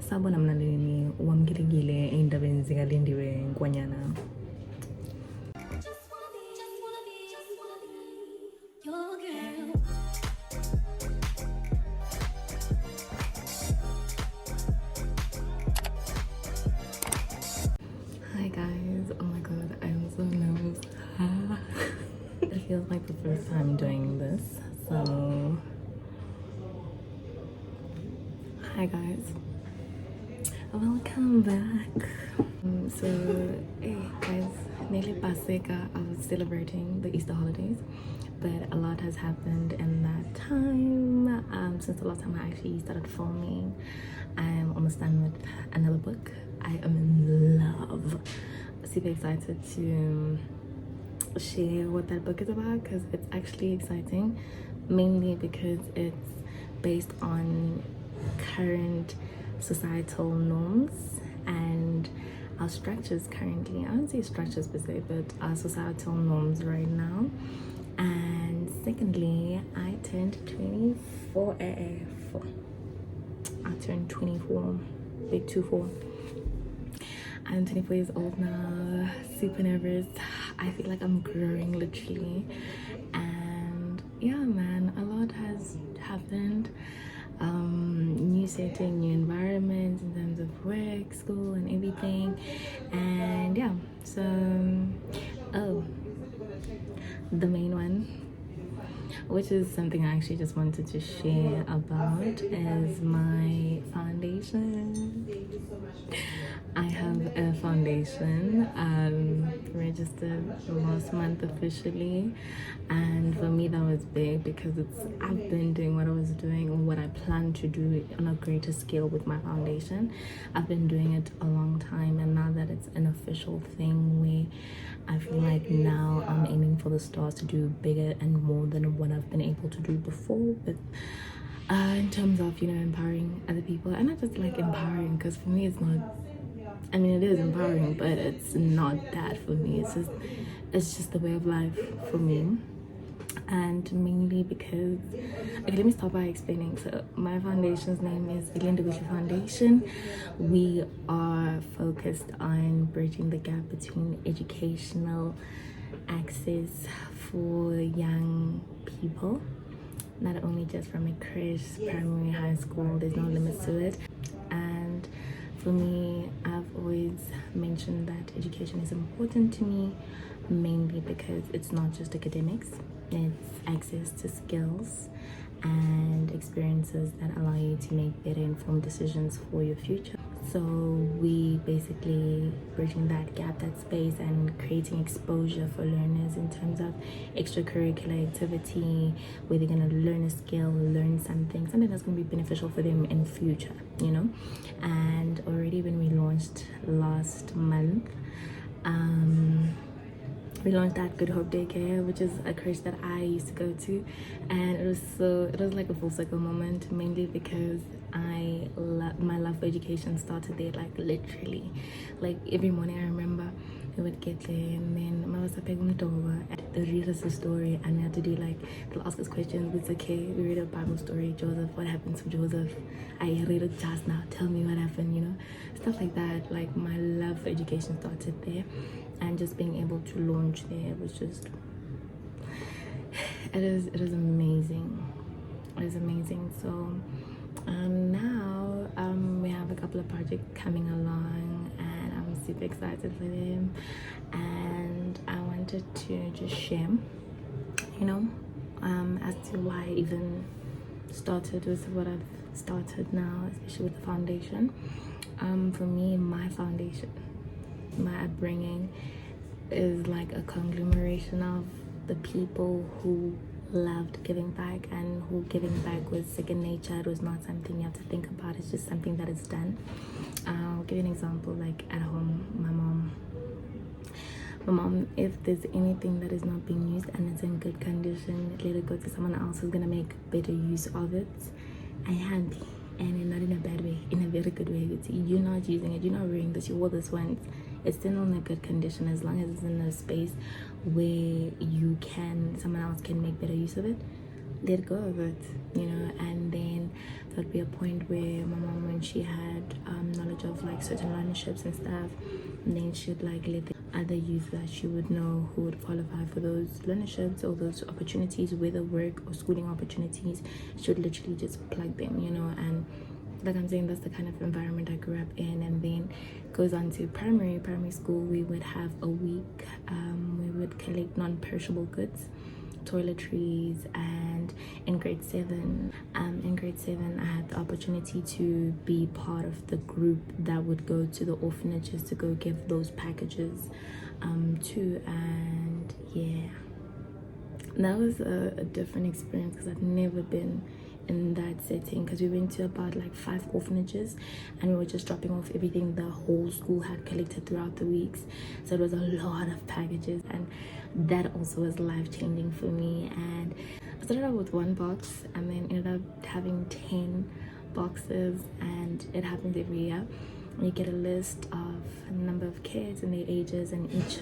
Sabona mlaleli wamkelekile eindabeni zikaLindiwe Nkwanyana. Hi guys, oh my god, I am so nervous. It feels like the first time doing this, so hi guys, welcome back. Hey guys, nearly Paseka, I was celebrating the Easter holidays, but a lot has happened in that time. Since the last time I actually started filming, I'm almost done with another book. I am in love. Super excited to share what that book is about, because it's actually exciting, mainly because it's based on current societal norms and our structures currently. I wouldn't say structures per se, but our societal norms right now. And secondly, I turned 24. I turned 24, big 24. I'm 24 years old now, super nervous. I feel like I'm growing literally. And yeah, man, a lot has happened. New setting, new environment in terms of work, school, and everything. And yeah, so the main one, which is something I actually just wanted to share about, is my foundation. I have a foundation registered last month officially, and for me that was big because I've been doing what I was doing, or what I plan to do on a greater scale with my foundation. I've been doing it a long time, and now that it's an official thing where I feel like now I'm aiming for the stars to do bigger and more than what I've been able to do before, but in terms of, you know, empowering other people. And not just like empowering, because for me it's not, I mean, it is empowering, but it's not that for me. It's just the way of life for me. And mainly because, okay, let me start by explaining. So my foundation's name is Lindokuhle Foundation. We are focused on bridging the gap between educational access for young people, not only just from a creche, primary, high school. There's no limits to it. And for me, I've always mentioned that education is important to me, mainly because it's not just academics, it's access to skills and experiences that allow you to make better informed decisions for your future. So we basically bridging that gap, that space, and creating exposure for learners in terms of extracurricular activity, where they're going to learn a skill, learn something that's going to be beneficial for them in future, you know. And already when we launched last month, we launched at Good Hope Daycare, which is a creche that I used to go to, and it was like a full circle moment, mainly because my love for education started there. Like literally, like every morning I remember we would get there, and then my was over and they read us a story, and we had to do like, they'll ask us questions. It's okay, we read a Bible story. Joseph, what happened to Joseph? I read it just now, tell me what happened, you know, stuff like that. Like my love for education started there, and just being able to launch there was just, it is amazing. It is amazing. So now we have a couple of projects coming along, and I'm super excited for them. And I wanted to just share, you know, as to why I even started with what I've started now, especially with the foundation. For me, my foundation, my upbringing is like a conglomeration of the people who loved giving back, and who giving back was second nature. It was not something you have to think about, it's just something that is done. I'll give you an example. Like at home, my mom, if there's anything that is not being used and it's in good condition, let it go to someone else who's gonna make better use of it. I hand, and not in a bad way, in a very good way. You're not using it, you're not wearing this, you wore this once, it's still in a good condition, as long as it's in a space where someone else can make better use of it. Let go of it, you know. And then there'd be a point where my mom, when she had knowledge of like certain learnerships and stuff, and then she'd like let the other youth that she would know who would qualify for those learnerships or those opportunities, whether work or schooling opportunities, she would literally just plug them, you know. And like I'm saying, that's the kind of environment I grew up in. And then goes on to primary school. We would have a week, we would collect non-perishable goods, toiletries. And in grade 7 I had the opportunity to be part of the group that would go to the orphanages to go give those packages too. And yeah, that was a different experience because I've never been in that setting, because we went to about like 5 orphanages and we were just dropping off everything the whole school had collected throughout the weeks. So it was a lot of packages, and that also was life-changing for me. And I started out with 1 box and then ended up having 10 boxes, and it happens every year. You get a list of a number of kids and their ages, and each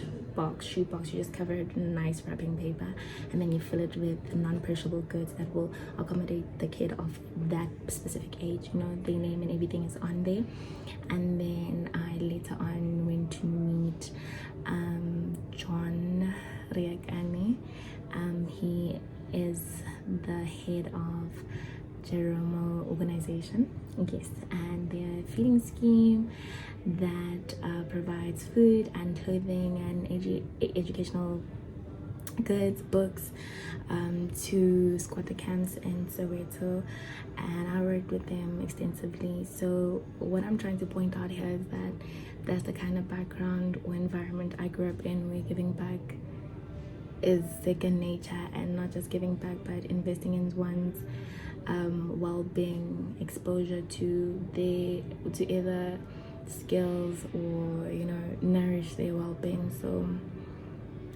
shoe box, you just cover it in nice wrapping paper, and then you fill it with non-perishable goods that will accommodate the kid of that specific age, you know. Their name and everything is on there. And then I later on went to meet John Riakane. He is the head of Jeromo organization, yes, and their feeding scheme that provides food and clothing and educational goods, books to squatter camps in Soweto, and I worked with them extensively. So what I'm trying to point out here is that that's the kind of background or environment I grew up in, where giving back is second nature, and not just giving back but investing in one's well-being, exposure to either skills or, you know, nourish their well-being. So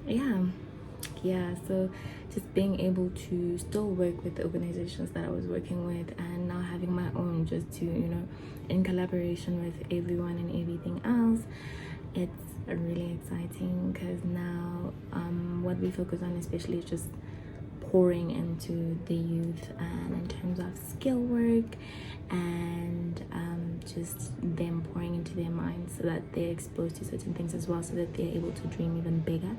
yeah, so just being able to still work with the organizations that I was working with, and now having my own, just to, you know, in collaboration with everyone and everything else, it's really exciting, because now what we focus on especially is just pouring into the youth, and in terms of skill work and just them pouring into their minds, so that they're exposed to certain things as well, so that they're able to dream even bigger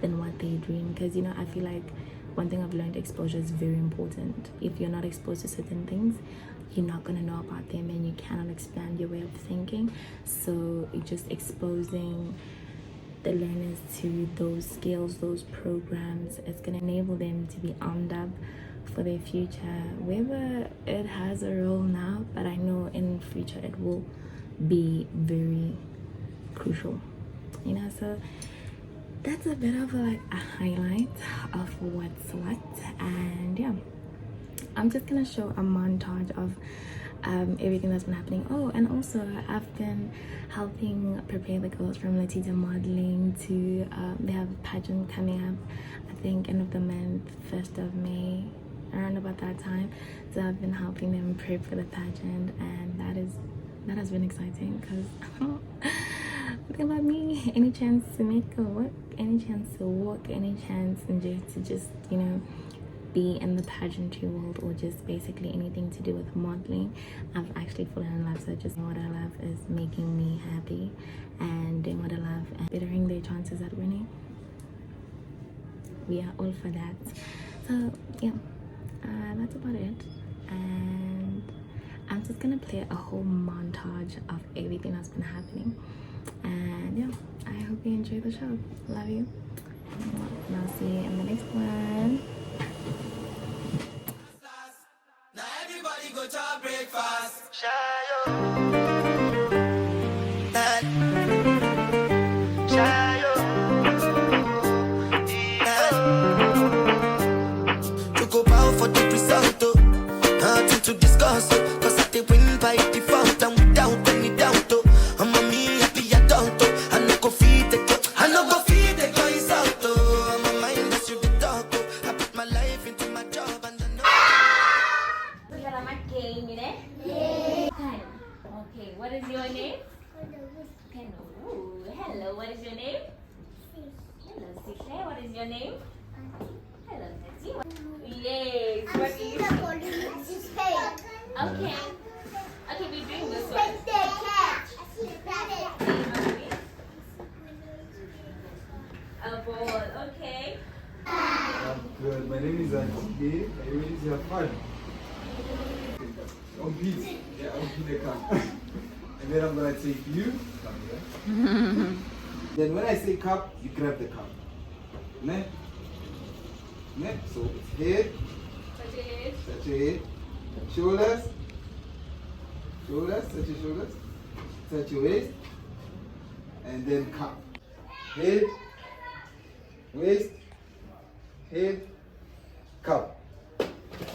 than what they dream. Because, you know, I feel like one thing I've learned, exposure is very important. If you're not exposed to certain things, you're not going to know about them, and you cannot expand your way of thinking. So just exposing the learners to those skills, those programs, it's going to enable them to be armed up for their future, whether it has a role now, but I know in future it will be very crucial, you know. So that's a bit of like a highlight of what's what. And yeah, I'm just gonna show a montage of everything that's been happening. Oh, and also I've been helping prepare the girls from LathiTha modeling to they have a pageant coming up, I think end of the month, 1st of May, around about that time. So I've been helping them prep for the pageant, and that has been exciting, because think about me, any chance to make a work, any chance to walk, any chance to just, you know, be in the pageantry world, or just basically anything to do with modeling, I've actually fallen in love. So just what I love is making me happy, and doing what I love and bettering their chances at winning. We are all for that. So yeah, that's about it. And I'm just gonna play a whole montage of everything that's been happening. And yeah, I hope you enjoy the show. Love you, and I'll see you in the next one. Now everybody go to breakfast. You go bow for the result, nothing to discuss, cause I did win by default and without any doubt. I'm a me happy adult, I no go feed the girl, I no go feed the girl is out. I'm a mind that's you the dog, I put my life into my job and I know. Okay, what is your name? Hello, what is your name? Hello, Sisha. What is your name? Hello, Tati. Yes. What are you? Okay. Okay, we're doing this one. Okay, are you ready to have fun? Oh, please. Yeah, I'll give the cup. And then I'm going to say to you, come here. Then when I say cup, you grab the cup. Ne? Ne? So it's head. Touch your head. Shoulders. Shoulders. Touch your shoulders. Touch your waist. And then cup. Head. Waist. Head. Cup.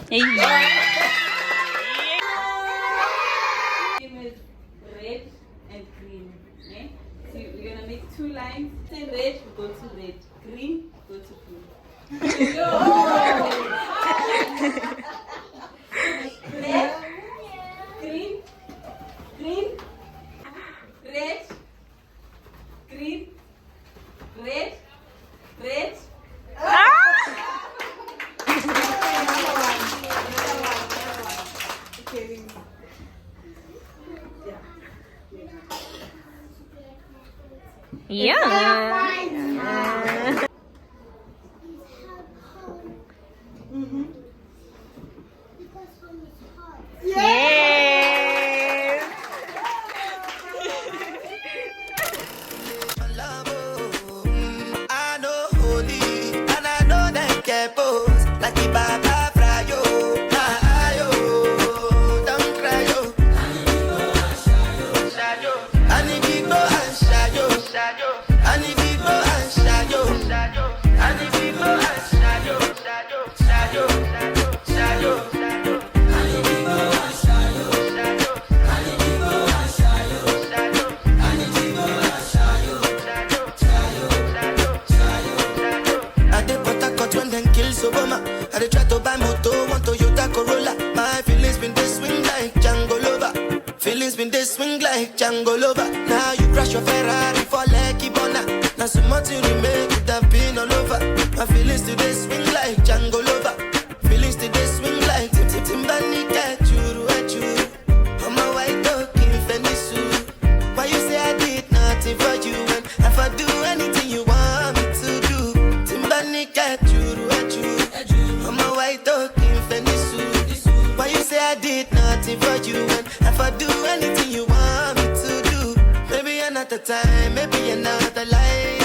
Hey. Is red and green. Okay? So we're gonna make 2 lines. Say red, go to red. Green, go to blue. Red, green, green, red, green, red, red. Yeah. Yes. I know holy, and I know that capos like the Baba Frayo. Don't cry, yo. And if you go and shayo, and if you go and shayo, and if you go and shayo, shayo. I dey Port Harcourt when them kill Obama. I dey try to buy moto, want Toyota Corolla. My feelings been they swing like Django Lover. Feelings been they swing like Django Lover. Now you crash your Ferrari for Lucky Bona. Now so much you remake it have been all over. My feelings today swing like Django Lover. Feelings today swing like Timbani Churu. I'm a white dog in Fendi suit. Why you say I did nothing for you when if I do anything you want me to do? Timbani Churu. I'm a white dog in Fendi suit. Why you say I did nothing for you when if I do anything you want me to do? Maybe another time, maybe another life.